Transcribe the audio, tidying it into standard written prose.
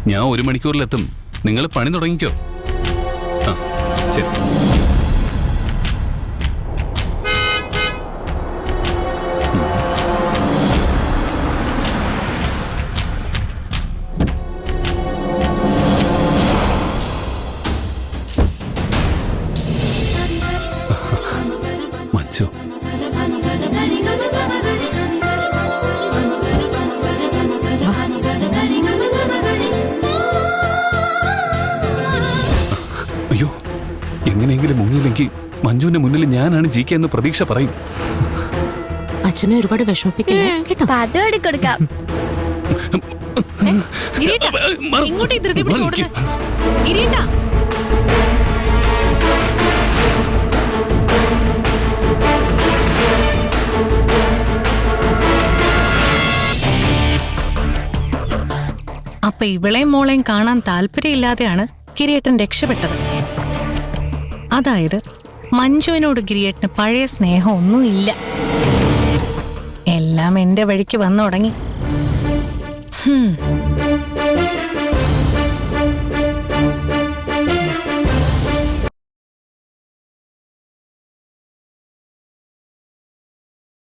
ഞാൻ 1 മണിക്കൂറിലെത്തും. നിങ്ങൾ പണി തുടങ്ങിക്കോ. ആ ശരി. മഞ്ജു, അയ്യോ, എങ്ങനെയെങ്കിലും മുങ്ങിയില്ലെങ്കിൽ മഞ്ജുവിന്റെ മുന്നിൽ ഞാനാണ് ജയിക്കാന്ന് പ്രതീക്ഷ പറയും. അച്ഛനെ ഒരുപാട് വിഷമിപ്പിക്കില്ലേ കേട്ടോ. പാട്ട് പാടിക്കൊടുക്കാം. ഇങ്ങോട്ടേ ധൃതി പിടിച്ച് ഓടുന്നെ. ഗിരീട്ടാ, അപ്പൊ ഇവളെയും മോളെയും കാണാൻ താല്പര്യമില്ലാതെയാണ് കിരീട്ടൻ രക്ഷപ്പെട്ടത്. അതായത് മഞ്ജുവിനോട് കിരീട്ടിന് പഴയ സ്നേഹമൊന്നുമില്ല. എല്ലാം എന്റെ വഴിക്ക് വന്നു തുടങ്ങി.